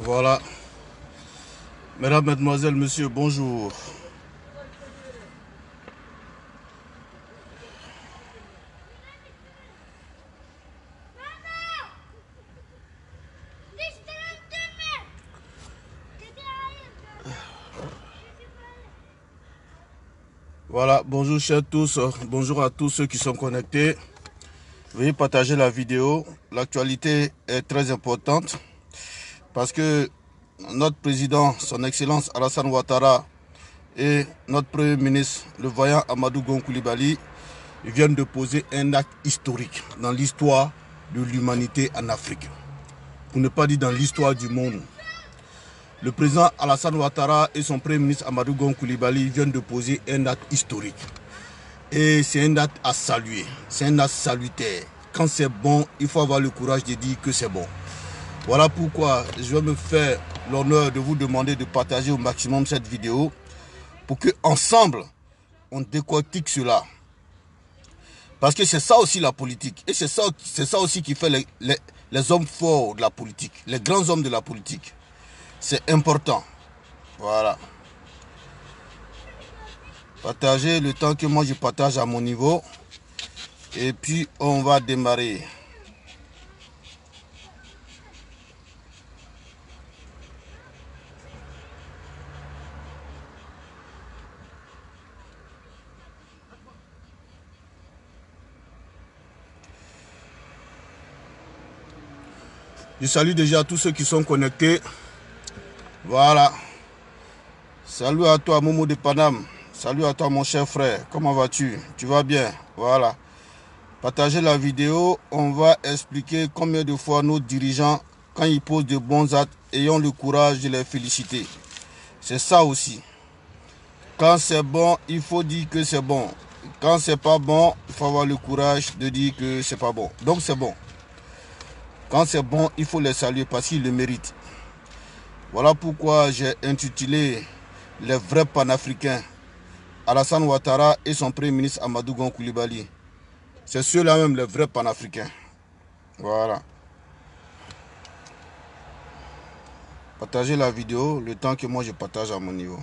Voilà. Mesdames, Mesdemoiselles, Messieurs, bonjour. Voilà, bonjour chers tous, bonjour à tous ceux qui sont connectés. Veuillez partager la vidéo. L'actualité est très importante parce que notre président, son excellence Alassane Ouattara, et notre premier ministre, le vaillant Amadou Gon Coulibaly, viennent de poser un acte historique dans l'histoire de l'humanité en Afrique. Pour ne pas dire dans l'histoire du monde. Le président Alassane Ouattara et son premier ministre Amadou Gon Coulibaly viennent de poser un acte historique. Et c'est un acte à saluer, c'est un acte salutaire. Quand c'est bon, il faut avoir le courage de dire que c'est bon. Voilà pourquoi je vais me faire l'honneur de vous demander de partager au maximum cette vidéo pour que ensemble on décortique cela. Parce que c'est ça aussi la politique. Et c'est ça aussi qui fait les hommes forts de la politique, les grands hommes de la politique. C'est important. Voilà. Partagez le temps que moi je partage à mon niveau. Et puis on va démarrer. Je salue déjà tous ceux qui sont connectés. Voilà. Salut à toi Momo de Paname. Salut à toi mon cher frère. Comment vas-tu? Tu vas bien? Voilà. Partagez la vidéo. On va expliquer combien de fois nos dirigeants, quand ils posent de bons actes, ayons le courage de les féliciter. C'est ça aussi. Quand c'est bon, il faut dire que c'est bon. Quand c'est pas bon, il faut avoir le courage de dire que c'est pas bon. Donc c'est bon. Quand c'est bon, il faut les saluer parce qu'ils le méritent. Voilà pourquoi j'ai intitulé les vrais panafricains, Alassane Ouattara et son premier ministre Amadou Gon Coulibaly. C'est ceux-là même les vrais panafricains. Voilà. Partagez la vidéo le temps que moi je partage à mon niveau.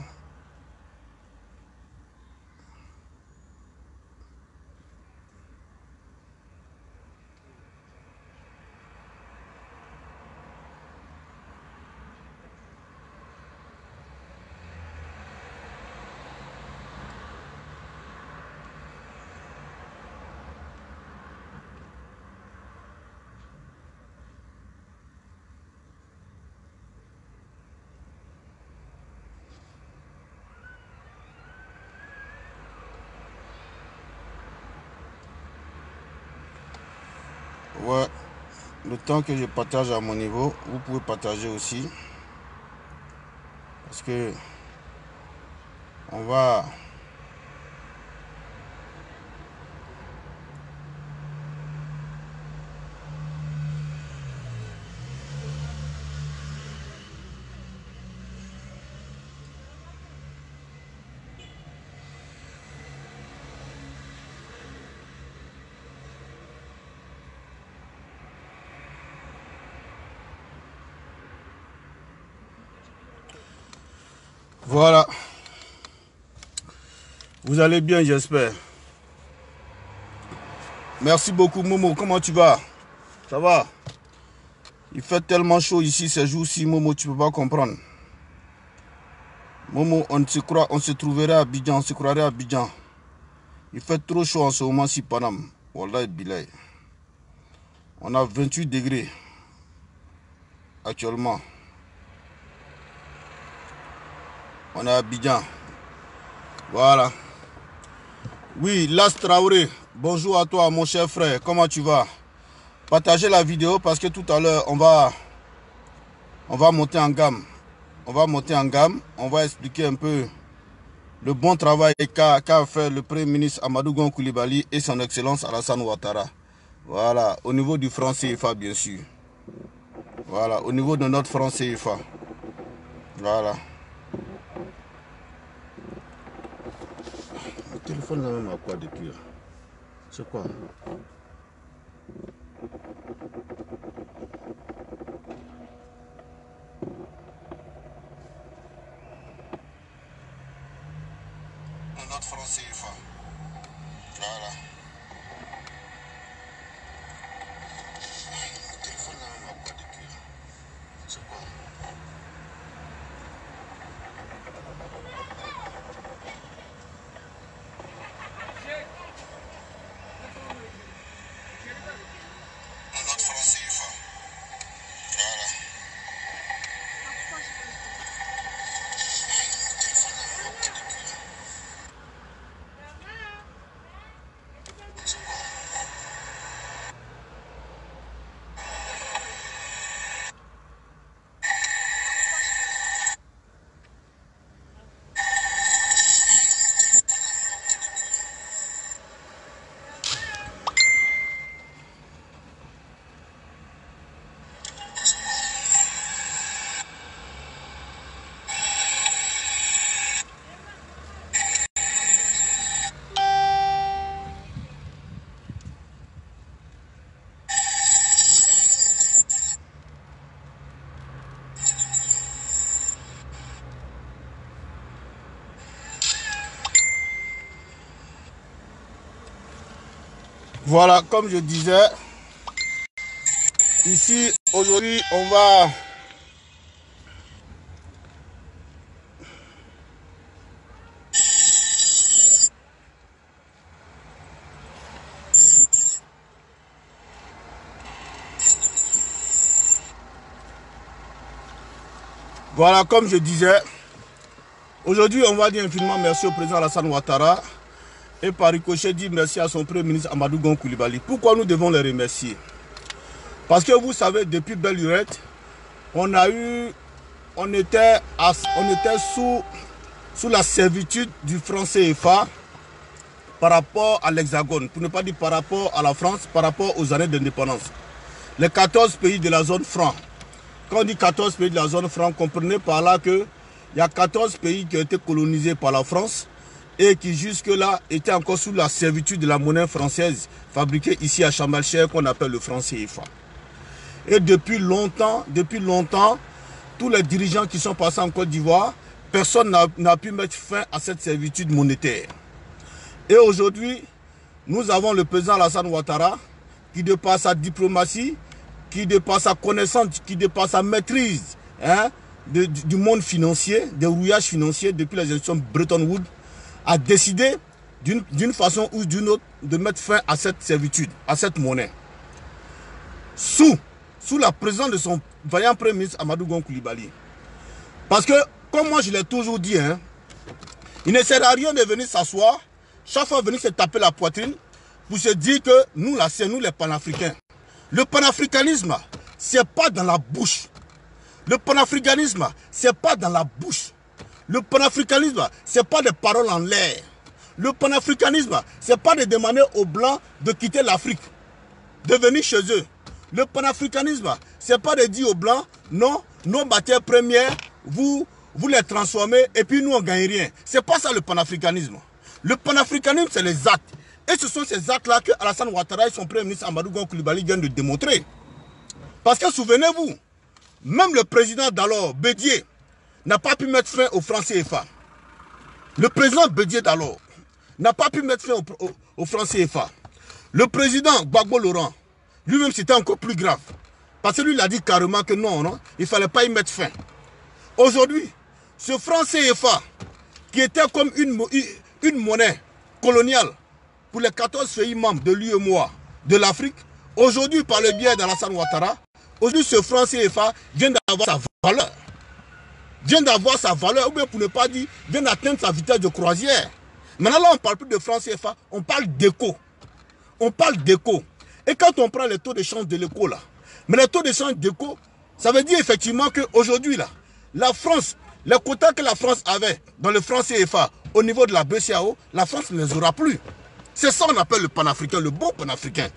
Ouais, le temps que je partage à mon niveau, vous pouvez partager aussi. Parce que on va... Voilà. Vous allez bien, j'espère. Merci beaucoup, Momo. Comment tu vas? Ça va? Il fait tellement chaud ici ces jours-ci, Momo, tu peux pas comprendre. Momo, on se trouverait à Abidjan, on se croirait à Abidjan. Il fait trop chaud en ce moment si Paname. Wallah bilay. On a 28 degrés actuellement. On est à Abidjan. Voilà. Oui, Las Traoré. Bonjour à toi, mon cher frère. Comment tu vas? Partagez la vidéo parce que tout à l'heure, on va monter en gamme. On va monter en gamme. On va expliquer un peu le bon travail qu'a fait le Premier ministre Amadou Gon Coulibaly et son excellence Alassane Ouattara. Voilà, au niveau du franc CFA, bien sûr. Voilà, au niveau de notre franc CFA. Voilà. Le téléphone là même à quoi depuis là? C'est quoi? franc CFA. Voilà. Le téléphone là, on va pas depuis là. C'est quoi? Notre franc CFA. Voilà. Voilà, comme je disais, ici, aujourd'hui, on va... Voilà, comme je disais, aujourd'hui, on va dire infiniment merci au président Alassane Ouattara et par ricochet dire merci à son premier ministre Amadou Gon Coulibaly. Pourquoi nous devons les remercier? Parce que vous savez, depuis Belle Lurette, on était sous la servitude du franc CFA par rapport à l'Hexagone, pour ne pas dire par rapport à la France, par rapport aux années d'indépendance. Les 14 pays de la zone franc. Quand on dit 14 pays de la zone franc, comprenez par là qu'il y a 14 pays qui ont été colonisés par la France et qui jusque-là étaient encore sous la servitude de la monnaie française fabriquée ici à Chamalchère qu'on appelle le franc CFA. Et depuis longtemps, tous les dirigeants qui sont passés en Côte d'Ivoire, personne n'a pu mettre fin à cette servitude monétaire. Et aujourd'hui, nous avons le président Alassane Ouattara qui, de par sa diplomatie, qui de par sa connaissance, qui de par sa maîtrise du monde financier, des rouillages financiers depuis la gestion Bretton Woods, a décidé d'une façon ou d'une autre de mettre fin à cette servitude, à cette monnaie. Sous la présence de son vaillant premier ministre Amadou Gon Coulibaly. Parce que, comme moi je l'ai toujours dit, il ne sert à rien de venir s'asseoir, chaque fois venir se taper la poitrine pour se dire que nous là, c'est nous les panafricains. Le panafricanisme, c'est pas dans la bouche. Le panafricanisme, c'est pas dans la bouche. Le panafricanisme, c'est pas des paroles en l'air. Le panafricanisme, c'est pas de demander aux Blancs de quitter l'Afrique, de venir chez eux. Le panafricanisme, c'est pas de dire aux Blancs, non, nos matières premières, vous les transformez et puis nous on gagne rien. C'est pas ça le panafricanisme. Le panafricanisme, c'est les actes. Et ce sont ces actes-là que Alassane Ouattara et son premier ministre Amadou Gon Coulibaly viennent de démontrer. Parce que souvenez-vous, même le président d'alors, Bédié, n'a pas pu mettre fin au franc CFA. Le président Bédié d'alors n'a pas pu mettre fin au franc CFA. Le président Gbagbo Laurent, lui-même c'était encore plus grave. Parce que lui il a dit carrément que non, il ne fallait pas y mettre fin. Aujourd'hui, ce franc CFA, qui était comme une monnaie coloniale pour les 14 pays membres de l'UEMOA de l'Afrique, aujourd'hui par le biais d'Alassane Ouattara, aujourd'hui ce franc CFA vient d'avoir sa valeur. Vient d'avoir sa valeur, ou bien pour ne pas dire, vient d'atteindre sa vitesse de croisière. Maintenant là on ne parle plus de franc CFA, on parle d'éco. On parle d'éco. Et quand on prend les taux de change de l'éco là, mais les taux de change d'éco, ça veut dire effectivement qu'aujourd'hui là, la France, les quotas que la France avait dans le franc CFA au niveau de la BCEAO, la France ne les aura plus. C'est ça qu'on appelle le panafricain, le bon panafricain.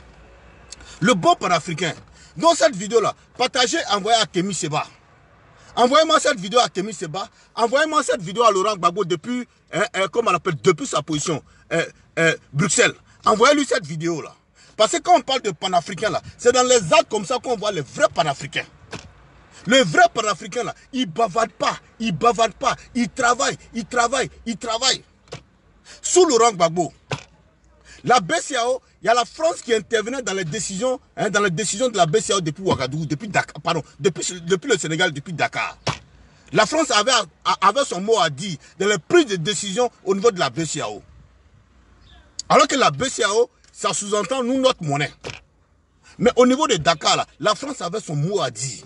Le bon panafricain. Dans cette vidéo-là, partagez, envoyez à Kémy Séba. Envoyez-moi cette vidéo à Kémy Séba. Envoyez-moi cette vidéo à Laurent Gbagbo depuis, comme on appelle, depuis sa position, Bruxelles. Envoyez-lui cette vidéo-là. Parce que quand on parle de panafricain, là, c'est dans les actes comme ça qu'on voit les vrais panafricains. Le vrai panafricain, là, il ne bavarde pas, il travaille, il travaille. Sous Laurent Gbagbo, la BCEAO, il y a la France qui intervenait dans les décisions, de la BCEAO depuis Ouagadougou, depuis Dakar, pardon, depuis le Sénégal, depuis Dakar. La France avait son mot à dire dans les prises de décision au niveau de la BCEAO. Alors que la BCEAO, ça sous-entend nous notre monnaie. Mais au niveau de Dakar, là, la France avait son mot à dire.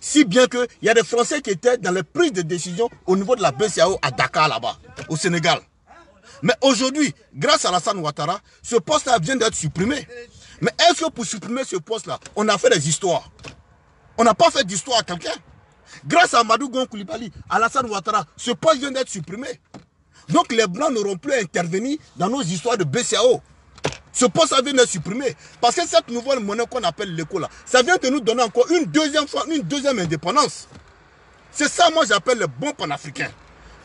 Si bien qu'il y a des Français qui étaient dans les prises de décision au niveau de la BCEAO à Dakar, là-bas, au Sénégal. Mais aujourd'hui, grâce à Alassane Ouattara, ce poste-là vient d'être supprimé. Mais est-ce que pour supprimer ce poste-là, on a fait des histoires? On n'a pas fait d'histoire à quelqu'un. Grâce à Amadou Gon Coulibaly, Alassane Ouattara, ce poste vient d'être supprimé. Donc les Blancs n'auront plus à intervenir dans nos histoires de BCEAO. Ce poste-là vient d'être supprimé. Parce que cette nouvelle monnaie qu'on appelle l'éco, là, ça vient de nous donner encore une deuxième indépendance. C'est ça, moi, j'appelle les bons panafricains.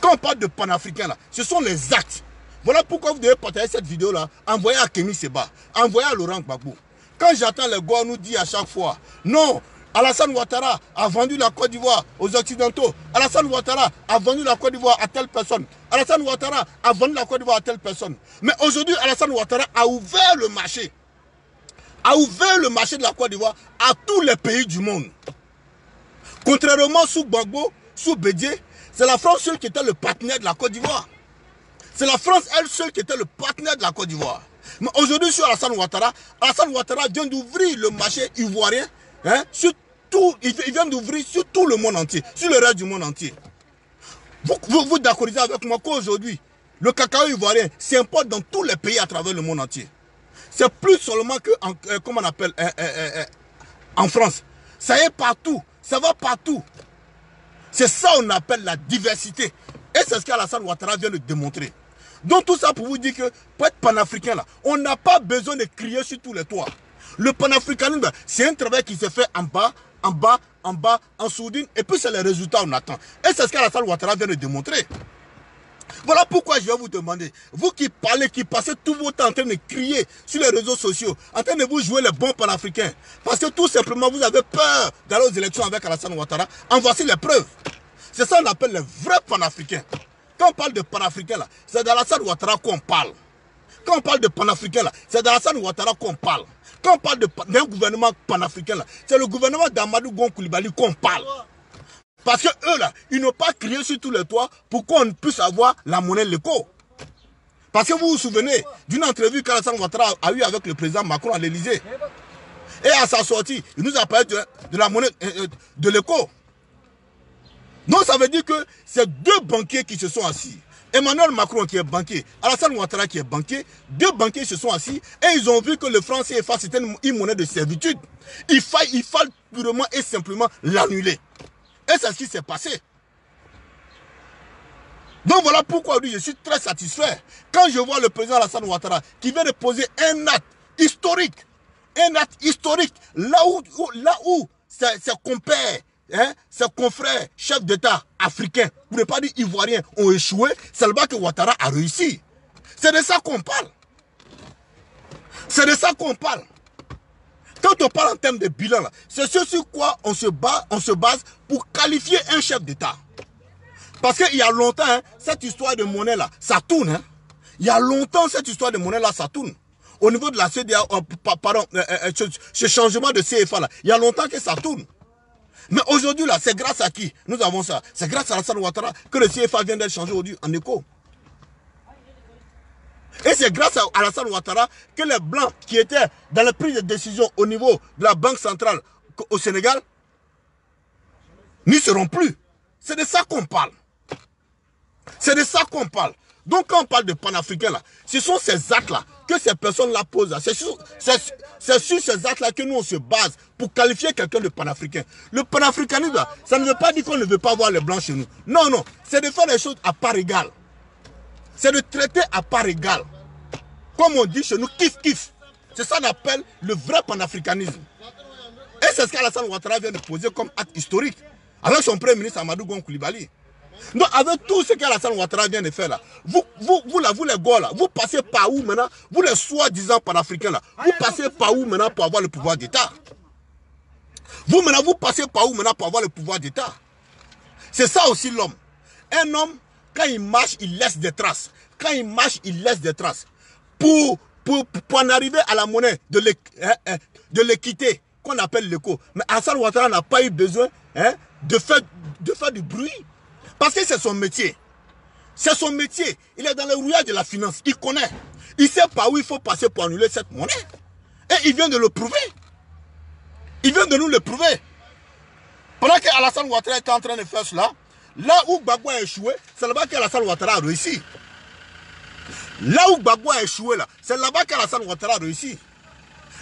Quand on parle de panafricains, là, ce sont les actes. Voilà pourquoi vous devez partager cette vidéo-là, envoyer à Kémy Seba, envoyer à Laurent Gbagbo. Quand j'entends les gars nous dire à chaque fois, non, Alassane Ouattara a vendu la Côte d'Ivoire aux Occidentaux. Alassane Ouattara a vendu la Côte d'Ivoire à telle personne. Alassane Ouattara a vendu la Côte d'Ivoire à telle personne. Mais aujourd'hui, Alassane Ouattara a ouvert le marché. A ouvert le marché de la Côte d'Ivoire à tous les pays du monde. Contrairement sous Gbagbo, sous Bédié, c'est la France seule qui était le partenaire de la Côte d'Ivoire. C'est la France elle seule qui était le partenaire de la Côte d'Ivoire. Mais aujourd'hui, sur Alassane Ouattara vient d'ouvrir le marché ivoirien, hein, sur tout, il vient d'ouvrir sur tout le monde entier, sur le reste du monde entier. Vous d'accorder avec moi qu'aujourd'hui, le cacao ivoirien s'importe dans tous les pays à travers le monde entier. C'est plus seulement que, comment on appelle, en France. Ça y est partout, ça va partout. C'est ça qu'on appelle la diversité. Et c'est ce qu'Alassane Ouattara vient de démontrer. Donc tout ça pour vous dire que pour être panafricain là, on n'a pas besoin de crier sur tous les toits. Le panafricanisme, c'est un travail qui se fait en bas, en sourdine, et puis c'est les résultats qu'on attend. Et c'est ce qu'Alassane Ouattara vient de démontrer. Voilà pourquoi je vais vous demander, vous qui parlez, qui passez tout votre temps en train de crier sur les réseaux sociaux, en train de vous jouer les bons panafricains, parce que tout simplement vous avez peur d'aller aux élections avec Alassane Ouattara, en voici les preuves. C'est ça qu'on appelle les vrais panafricains. Quand on parle de panafricains là, c'est d'Alassane Ouattara qu'on parle. Quand on parle de panafricains là, c'est d'Alassane Ouattara qu'on parle. Quand on parle d'un gouvernement panafricain là, c'est le gouvernement d'Amadou Gon Coulibaly qu'on parle. Parce que eux là, ils n'ont pas crié sur tous les toits pour qu'on puisse avoir la monnaie l'éco. Parce que vous vous souvenez d'une entrevue qu'Alassane Ouattara a eue avec le président Macron à l'Élysée. Et à sa sortie, il nous a parlé de la monnaie de l'éco. Donc ça veut dire que c'est deux banquiers qui se sont assis. Emmanuel Macron qui est banquier, Alassane Ouattara qui est banquier, deux banquiers se sont assis et ils ont vu que le franc CFA c'était une monnaie de servitude. Il fallait purement et simplement l'annuler. Et c'est ce qui s'est passé. Donc voilà pourquoi je suis très satisfait quand je vois le président Alassane Ouattara qui vient de poser un acte historique. Un acte historique là où ses compères, hein, ses confrères, chefs d'État africains, pour ne pas dire ivoiriens, ont échoué, c'est là-bas que Ouattara a réussi. C'est de ça qu'on parle. C'est de ça qu'on parle. Quand on parle en termes de bilan, c'est ce sur quoi on se base pour qualifier un chef d'État. Parce qu'il y a longtemps, hein, cette histoire de monnaie-là, ça tourne. Hein. Il y a longtemps, cette histoire de monnaie-là, ça tourne. Au niveau de la CEDEAO, pardon, ce changement de CFA-là, il y a longtemps que ça tourne. Mais aujourd'hui, là, c'est grâce à qui nous avons ça? C'est grâce à Alassane Ouattara que le CFA vient d'être changé aujourd'hui en éco. Et c'est grâce à Alassane Ouattara que les Blancs qui étaient dans la prise de décision au niveau de la Banque centrale au Sénégal n'y seront plus. C'est de ça qu'on parle. C'est de ça qu'on parle. Donc quand on parle de panafricains là, ce sont ces actes-là que ces personnes-là posent. C'est sur ces actes-là que nous on se base pour qualifier quelqu'un de panafricain. Le panafricanisme, là, ça ne veut pas dire qu'on ne veut pas voir les Blancs chez nous. Non, non, c'est de faire les choses à part égale. C'est de traiter à part égale. Comme on dit chez nous, kiff-kiff. C'est ça qu'on appelle le vrai panafricanisme. Et c'est ce qu'Alassane Ouattara vient de poser comme acte historique avec son premier ministre Amadou Gon Coulibaly. Donc avec tout ce qu'Alassane Ouattara vient de faire là, vous les gars là, vous passez par où maintenant? Vous les soi-disant panafricains là, vous passez par où maintenant pour avoir le pouvoir d'État? Vous maintenant, vous passez par où maintenant pour avoir le pouvoir d'État? C'est ça aussi l'homme. Un homme, quand il marche, il laisse des traces. quand il marche, il laisse des traces. Pour en arriver à la monnaie de l'équité, qu'on appelle l'éco. Mais Alassane Ouattara n'a pas eu besoin de faire du bruit. Parce que c'est son métier. C'est son métier. Il est dans le rouillage de la finance. Il connaît. Il sait par où il faut passer pour annuler cette monnaie. Et il vient de le prouver. Il vient de nous le prouver. Pendant que Alassane Ouattara était en train de faire cela, là où Gbagbo a échoué, c'est là-bas qu'Alassane Ouattara a réussi. Là où Gbagbo a échoué, c'est là-bas qu'Alassane Ouattara a réussi.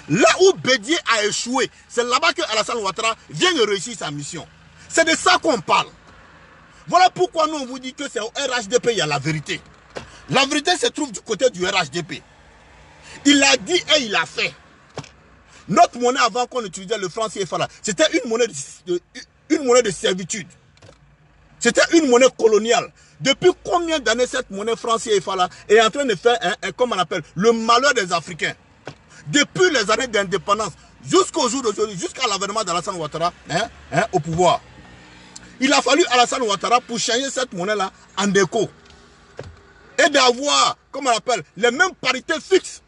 Là où Bédié a échoué, c'est là-bas qu'Alassane Ouattara vient de réussir sa mission. C'est de ça qu'on parle. Voilà pourquoi nous on vous dit que c'est au RHDP il y a la vérité. La vérité se trouve du côté du RHDP. Il a dit et il a fait. Notre monnaie avant qu'on utilisait le franc CFA, c'était une monnaie de servitude. C'était une monnaie coloniale. Depuis combien d'années cette monnaie franc CFA est en train de faire, comme on appelle, le malheur des Africains? Depuis les années d'indépendance, jusqu'au jour d'aujourd'hui, jusqu'à l'avènement d'Alassane Ouattara au pouvoir. Il a fallu Alassane Ouattara pour changer cette monnaie-là en éco. Et d'avoir, comme on appelle, les mêmes parités fixes.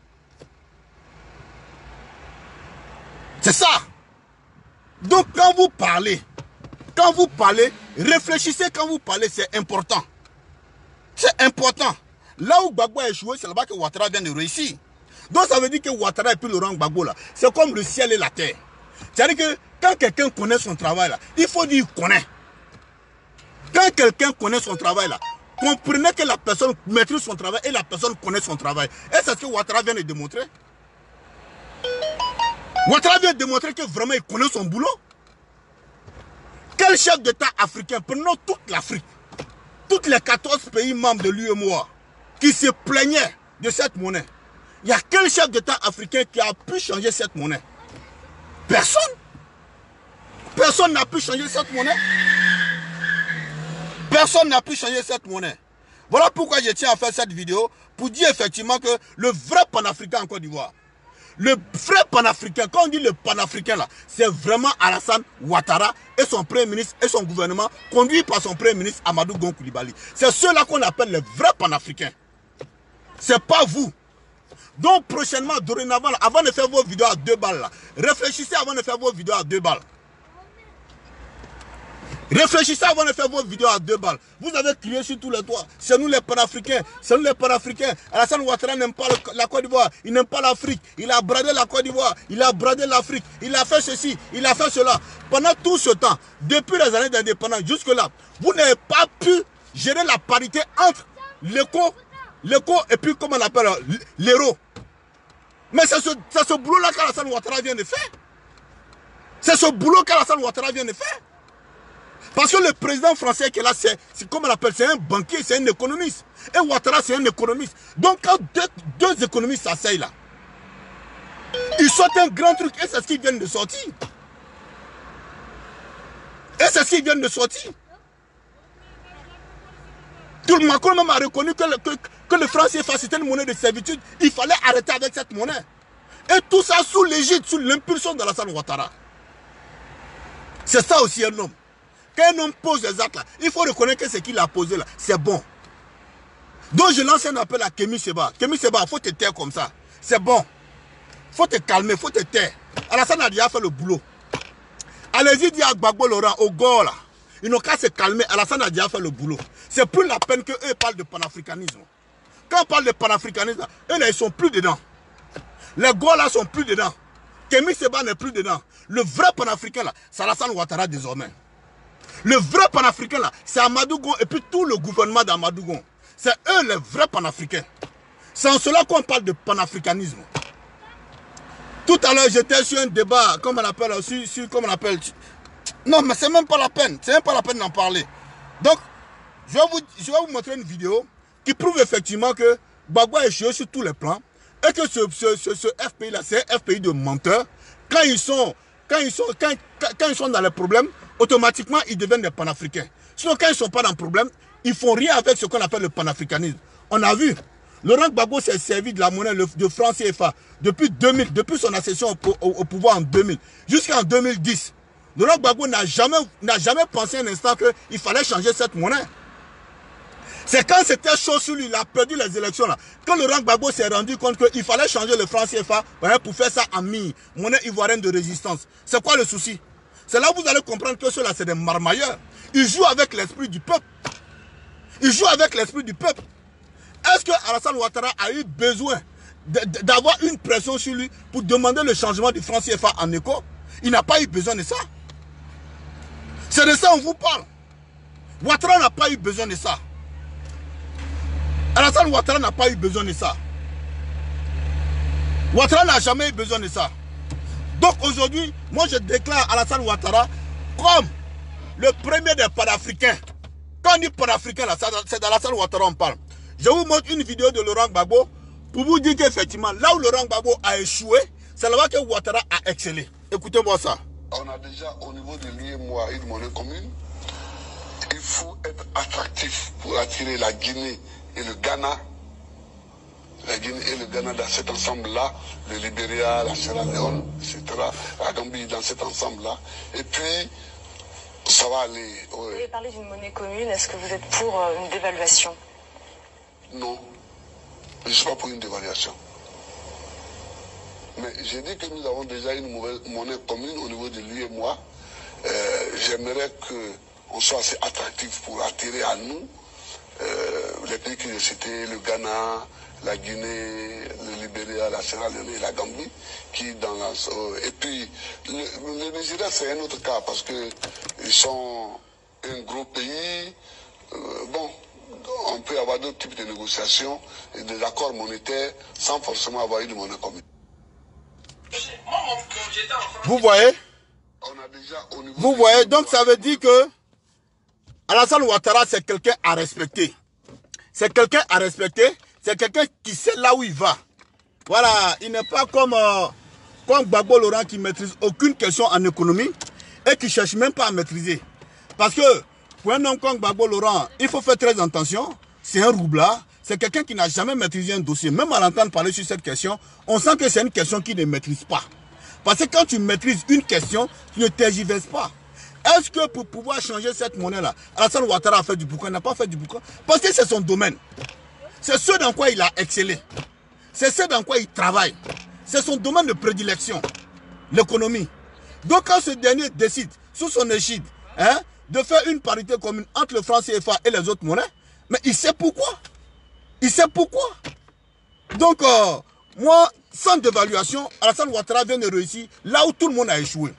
C'est ça. Donc quand vous parlez, réfléchissez quand vous parlez, c'est important. C'est important. Là où Gbagbo a échoué, c'est là-bas que Ouattara vient de réussir. Donc ça veut dire que Ouattara et puis Laurent Gbagbo là, c'est comme le ciel et la terre. C'est-à-dire que quand quelqu'un connaît son travail là, il faut dire qu'il connaît. Quand quelqu'un connaît son travail là, comprenez que la personne maîtrise son travail et la personne connaît son travail. Et c'est ce que Ouattara vient de démontrer. Ouattara vient de démontrer que vraiment il connaît son boulot. Quel chef d'État africain, prenons toute l'Afrique, tous les 14 pays membres de l'UEMOA qui se plaignaient de cette monnaie. Il y a quel chef d'État africain qui a pu changer cette monnaie? Personne. Personne n'a pu changer cette monnaie. Personne n'a pu changer cette monnaie. Voilà pourquoi je tiens à faire cette vidéo pour dire effectivement que le vrai panafricain en Côte d'Ivoire, le vrai panafricain, quand on dit le panafricain là, c'est vraiment Alassane Ouattara et son premier ministre et son gouvernement conduit par son premier ministre Amadou Gon Coulibaly. C'est ceux-là qu'on appelle les vrais panafricains. C'est pas vous. Donc prochainement, dorénavant, avant de faire vos vidéos à 2 balles, là, réfléchissez avant de faire vos vidéos à 2 balles. Réfléchissez avant de faire vos vidéos à 2 balles. Vous avez crié sur tous les toits. C'est nous les panafricains. C'est nous les panafricains. Alassane Ouattara n'aime pas la Côte d'Ivoire. Il n'aime pas l'Afrique. Il a bradé la Côte d'Ivoire. Il a bradé l'Afrique. Il a fait ceci. Il a fait cela. Pendant tout ce temps, depuis les années d'indépendance jusque-là, vous n'avez pas pu gérer la parité entre l'éco et puis comment on appelle l'héros. Mais c'est ce boulot-là qu'Alassane Ouattara vient de faire. C'est ce boulot qu'Alassane Ouattara vient de faire. Parce que le président français qui est là, c'est comme on l'appelle, c'est un banquier, c'est un économiste. Et Ouattara, c'est un économiste. Donc quand deux économistes s'asseyent là, ils sortent un grand truc et c'est ce qu'ils viennent de sortir. Et c'est ce qu'ils viennent de sortir. Tout le Macron même a reconnu que le franc CFA c'était une monnaie de servitude. Il fallait arrêter avec cette monnaie. Et tout ça sous l'égide, sous l'impulsion d'Alassane Ouattara. C'est ça aussi un homme. Quand un homme pose des actes là, il faut reconnaître que ce qu'il a posé là, c'est bon. Donc je lance un appel à Kémy Séba. Kémy Séba, il faut te taire comme ça. C'est bon. Il faut te calmer, il faut te taire. Alassane a déjà fait le boulot. Allez-y dire à Gbagbo Laurent, au Gor là. Ils n'ont qu'à se calmer. Alassane a déjà fait le boulot. C'est plus la peine qu'eux parlent de panafricanisme. Quand on parle de panafricanisme, eux là, ils sont plus dedans. Les Gor là sont plus dedans. Kémy Séba n'est plus dedans. Le vrai panafricain là, c'est Alassane Ouattara désormais. Le vrai panafricain là, c'est Amadou Gon et puis tout le gouvernement d'Amadou Gon. C'est eux les vrais panafricains. C'est en cela qu'on parle de panafricanisme. Tout à l'heure, j'étais sur un débat, comme on appelle, comme on appelle. Non, mais c'est même pas la peine. C'est même pas la peine d'en parler. Donc, je vais vous montrer une vidéo qui prouve effectivement que Gbagbo a échoué sur tous les plans et que ce FPI là, c'est un FPI de menteurs. Quand ils sont dans les problèmes, automatiquement, ils deviennent des panafricains. Sinon, quand ils ne sont pas dans le problème, ils ne font rien avec ce qu'on appelle le panafricanisme. On a vu, Laurent Gbagbo s'est servi de la monnaie de franc CFA depuis 2000, depuis son accession au pouvoir en 2000, jusqu'en 2010. Laurent Gbagbo n'a jamais pensé un instant qu'il fallait changer cette monnaie. C'est quand c'était chaud sur lui, il a perdu les élections là. Quand Laurent Gbagbo s'est rendu compte qu'il fallait changer le franc CFA pour faire ça en mille, monnaie ivoirienne de résistance. C'est quoi le souci? C'est là où vous allez comprendre que ceux-là, c'est des marmailleurs. Ils jouent avec l'esprit du peuple. Ils jouent avec l'esprit du peuple. Est-ce que Alassane Ouattara a eu besoin d'avoir une pression sur lui pour demander le changement du franc CFA en éco? Il n'a pas eu besoin de ça. C'est de ça qu'on vous parle. Ouattara n'a pas eu besoin de ça. Alassane Ouattara n'a pas eu besoin de ça. Ouattara n'a jamais eu besoin de ça. Donc aujourd'hui, moi je déclare Alassane Ouattara comme le premier des panafricains. Quand on dit panafricain, c'est d'Alassane Ouattara on parle. Je vous montre une vidéo de Laurent Gbagbo pour vous dire qu'effectivement, là où Laurent Gbagbo a échoué, c'est là-bas que Ouattara a excellé. Écoutez-moi ça. On a déjà au niveau de l'UEMOA une monnaie commune. Il faut être attractif pour attirer la Guinée et le Ghana. La Guinée et le Ghana dans cet ensemble-là, le Libéria, la Sierra Leone, etc. La Gambie dans cet ensemble-là. Et puis, ça va aller. Ouais. Vous avez parlé d'une monnaie commune. Est-ce que vous êtes pour une dévaluation? Non, je ne suis pas pour une dévaluation. Mais j'ai dit que nous avons déjà une monnaie commune au niveau de l'UEMOA. J'aimerais qu'on soit assez attractif pour attirer à nous les pays que j'ai cités, le Ghana, la Guinée, le Libéria, la Sierra Leone et la Gambie, qui dans la... et puis, le Nigeria, c'est un autre cas, parce qu'ils sont un gros pays. Bon, on peut avoir d'autres types de négociations et des accords monétaires sans forcément avoir une monnaie commune. Vous voyez? Vous voyez, donc ça veut dire que Alassane Ouattara, c'est quelqu'un à respecter. C'est quelqu'un à respecter. C'est quelqu'un qui sait là où il va. Voilà, il n'est pas comme Gbagbo Laurent qui ne maîtrise aucune question en économie et qui ne cherche même pas à maîtriser. Parce que pour un homme comme Gbagbo Laurent, il faut faire très attention. C'est un roublard. C'est quelqu'un qui n'a jamais maîtrisé un dossier. Même à l'entendre parler sur cette question, on sent que c'est une question qu'il ne maîtrise pas. Parce que quand tu maîtrises une question, tu ne tergiverses pas. Est-ce que pour pouvoir changer cette monnaie-là, Alassane Ouattara a fait du boucan, n'a pas fait du boucan? Parce que c'est son domaine. C'est ce dans quoi il a excellé. C'est ce dans quoi il travaille. C'est son domaine de prédilection, l'économie. Donc quand ce dernier décide, sous son égide, de faire une parité commune entre le franc CFA et les autres monnaies, mais il sait pourquoi. Il sait pourquoi. Donc, moi, sans dévaluation, Alassane Ouattara vient de réussir là où tout le monde a échoué.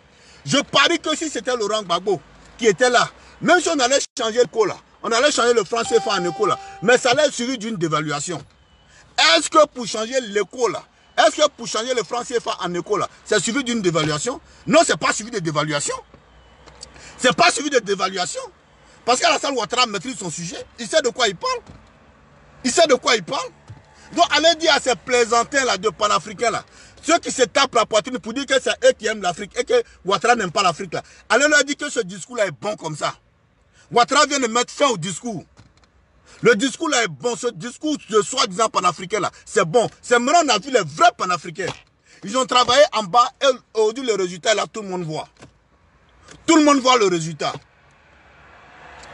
Je parie que si c'était Laurent Gbagbo qui était là, même si on allait changer le co là, on allait changer le franc CFA en éco là, mais ça allait être suivi d'une dévaluation. Est-ce que pour changer l'éco là, est-ce que pour changer le franc CFA en éco là, c'est suivi d'une dévaluation? Non, c'est pas suivi de dévaluation. C'est pas suivi de dévaluation. Parce qu'Alassane Ouattara maîtrise son sujet. Il sait de quoi il parle. Il sait de quoi il parle. Donc allez dire à ces plaisantins là de panafricains là, ceux qui se tapent la poitrine pour dire que c'est eux qui aiment l'Afrique et que Ouattara n'aime pas l'Afrique là, allez leur dire que ce discours là est bon comme ça. Ouattara vient de mettre fin au discours. Le discours là est bon, ce discours de soi-disant panafricain là, c'est bon. C'est maintenant on a vu les vrais panafricains. Ils ont travaillé en bas et aujourd'hui le résultat là, tout le monde voit. Tout le monde voit le résultat.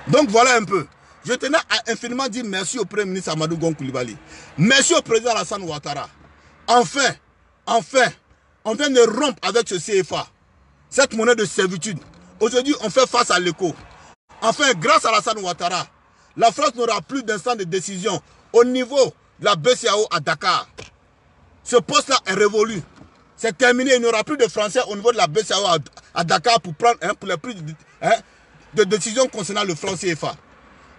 Donc voilà un peu. Je tenais à infiniment dire merci au Premier ministre Amadou Gon Coulibaly. Merci au président Alassane Ouattara. Enfin, on vient de rompre avec ce CFA. Cette monnaie de servitude. Aujourd'hui, on fait face à l'écho. Enfin, grâce à Alassane Ouattara, la France n'aura plus d'instant de décision au niveau de la BCEAO à Dakar. Ce poste-là est révolu. C'est terminé. Il n'y aura plus de Français au niveau de la BCEAO à Dakar pour prendre pour les prises de décision concernant le franc CFA.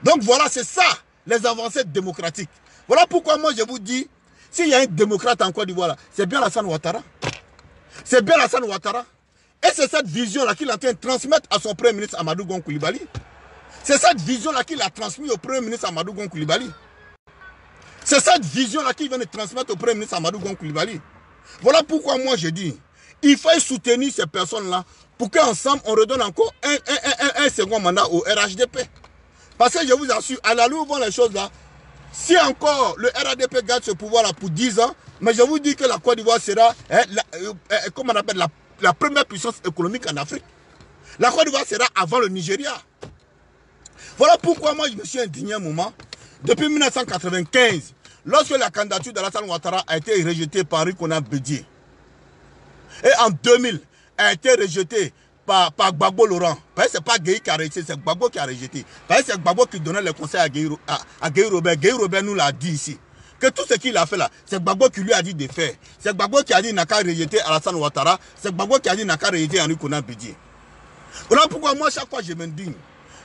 Donc voilà, c'est ça, les avancées démocratiques. Voilà pourquoi moi je vous dis, s'il y a un démocrate en Côte d'Ivoire, c'est bien Alassane Ouattara. C'est bien Alassane Ouattara. Et c'est cette vision-là qu'il est en train de transmettre à son Premier ministre Amadou Gon Coulibaly. C'est cette vision-là qu'il a transmise au Premier ministre Amadou Gon Coulibaly. C'est cette vision-là qu'il vient de transmettre au Premier ministre Amadou Gon Coulibaly. Voilà pourquoi moi je dis, il faut soutenir ces personnes-là pour qu'ensemble on redonne encore un second mandat au RHDP. Parce que je vous assure, à la loupe vont les choses là, si encore le RHDP garde ce pouvoir là pour 10 ans, mais je vous dis que la Côte d'Ivoire sera, comment on appelle, la première puissance économique en Afrique. La Côte d'Ivoire sera avant le Nigeria. Voilà pourquoi moi je me suis indigné un moment. Depuis 1995, lorsque la candidature d'Alassane Ouattara a été rejetée par Rikona Bédié, et en 2000, a été rejetée par Gbagbo Laurent. Parce que ce n'est pas Gueye qui a rejeté, c'est Gbagbo qui a rejeté. Parce que c'est Gbagbo qui donnait les conseils à Gueye Robert. Gueye Robert nous l'a dit ici. Que tout ce qu'il a fait là, c'est Gbagbo qui lui a dit de faire. C'est Gbagbo qui a dit qu'il n'a qu'à rejeter Alassane Ouattara. C'est Gbagbo qui a dit qu'il n'a qu'à rejeter Henri Konan Bédié. Voilà pourquoi moi, chaque fois, je m'indigne.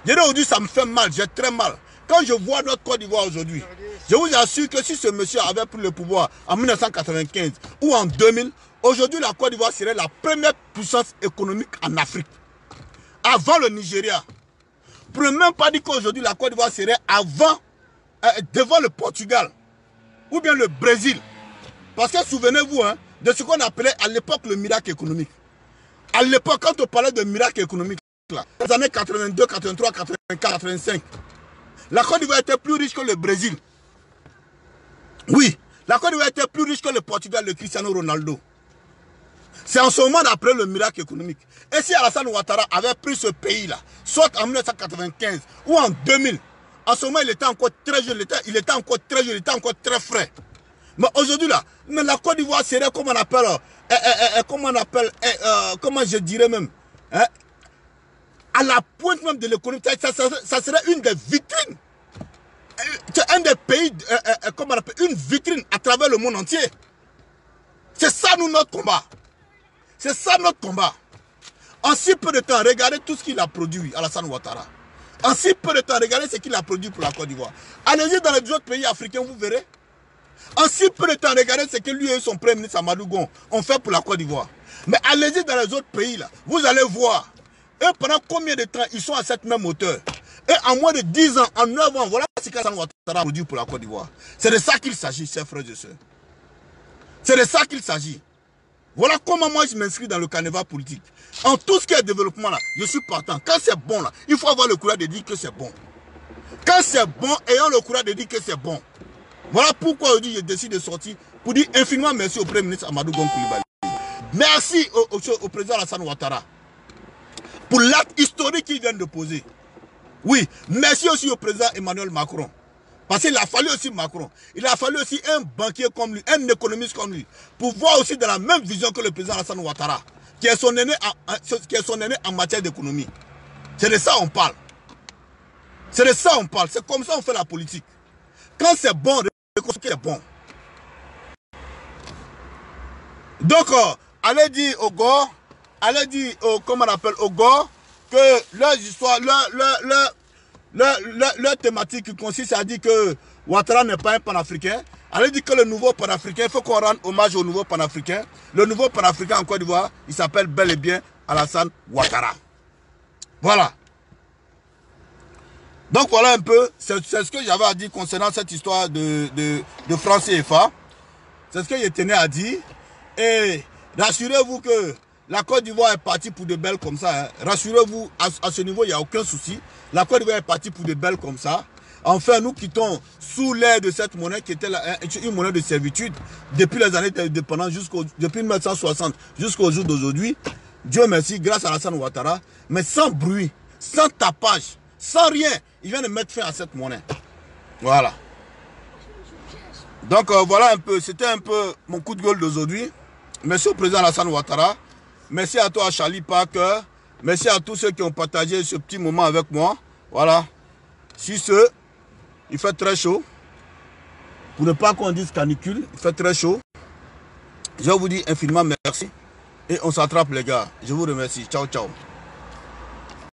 Aujourd'hui, ça me fait mal, j'ai très mal. Quand je vois notre Côte d'Ivoire aujourd'hui, je vous assure que si ce monsieur avait pris le pouvoir en 1995 ou en 2000, aujourd'hui, la Côte d'Ivoire serait la première puissance économique en Afrique. Avant le Nigeria. Pour ne même pas dire qu'aujourd'hui, la Côte d'Ivoire serait devant le Portugal. Ou bien le Brésil. Parce que souvenez-vous de ce qu'on appelait à l'époque le miracle économique. À l'époque, quand on parlait de miracle économique, là, les années 82, 83, 84, 85, la Côte d'Ivoire était plus riche que le Brésil. Oui, la Côte d'Ivoire était plus riche que le Portugal, le Cristiano Ronaldo. C'est en ce moment d'après le miracle économique. Et si Alassane Ouattara avait pris ce pays-là, soit en 1995 ou en 2000, en ce moment il était encore très jeune, il était encore très jeune, il était encore très frais. Mais aujourd'hui là, mais la Côte d'Ivoire serait comme on appelle, comment je dirais même, à la pointe même de l'économie, ça serait une des vitrines. C'est un des pays, comment on appelle, une vitrine à travers le monde entier. C'est ça nous notre combat. C'est ça notre combat. En si peu de temps, regardez tout ce qu'il a produit, Alassane Ouattara. En si peu de temps, regardez ce qu'il a produit pour la Côte d'Ivoire. Allez-y dans les autres pays africains, vous verrez. En si peu de temps, regardez ce que lui et son premier ministre Amadou Gon ont fait pour la Côte d'Ivoire. Mais allez-y dans les autres pays, là, vous allez voir. Et pendant combien de temps ils sont à cette même hauteur. Et en moins de 10 ans, en 9 ans, voilà ce qu'Alassane Ouattara a produit pour la Côte d'Ivoire. C'est de ça qu'il s'agit, chers frères et sœurs. C'est de ça qu'il s'agit. Voilà comment moi je m'inscris dans le carnaval politique. En tout ce qui est développement là, je suis partant. Quand c'est bon là, il faut avoir le courage de dire que c'est bon. Quand c'est bon, ayons le courage de dire que c'est bon. Voilà pourquoi aujourd'hui je décide de sortir pour dire infiniment merci au Premier ministre Amadou Gon Coulibaly. Merci au président Alassane Ouattara pour l'acte historique qu'il vient de poser. Oui, merci aussi au président Emmanuel Macron. Parce qu'il a fallu aussi Macron. Il a fallu aussi un banquier comme lui, un économiste comme lui, pour voir aussi dans la même vision que le président Alassane Ouattara, qui est son aîné en matière d'économie. C'est de ça on parle. C'est de ça on parle. C'est comme ça on fait la politique. Quand c'est bon, c'est bon. Donc, allez dire au Gore, allez dire comment on appelle au Gore, que leurs histoires, leur thématique consiste à dire que Ouattara n'est pas un panafricain. Allez dire que le nouveau panafricain, il faut qu'on rende hommage au nouveau panafricain. Le nouveau panafricain en Côte d'Ivoire, il s'appelle bel et bien Alassane Ouattara. Voilà. Donc voilà un peu, c'est ce que j'avais à dire concernant cette histoire de franc CFA. C'est ce que je tenais à dire. Et rassurez-vous que la Côte d'Ivoire est partie pour de belles comme ça. Hein. Rassurez-vous, à ce niveau, il n'y a aucun souci. La Côte d'Ivoire est partie pour de belles comme ça. Enfin, nous quittons sous l'air de cette monnaie qui était une monnaie de servitude depuis les années d'indépendance, depuis 1960 jusqu'au jour d'aujourd'hui. Dieu merci, grâce à Alassane Ouattara, mais sans bruit, sans tapage, sans rien. Il vient de mettre fin à cette monnaie. Voilà. Donc voilà un peu, c'était un peu mon coup de gueule d'aujourd'hui. Merci au président Alassane Ouattara. Merci à toi Charlie Parker. Merci à tous ceux qui ont partagé ce petit moment avec moi. Voilà. Si ce, il fait très chaud. Pour ne pas qu'on dise canicule, il fait très chaud. Je vous dis infiniment merci. Et on s'attrape les gars. Je vous remercie. Ciao, ciao.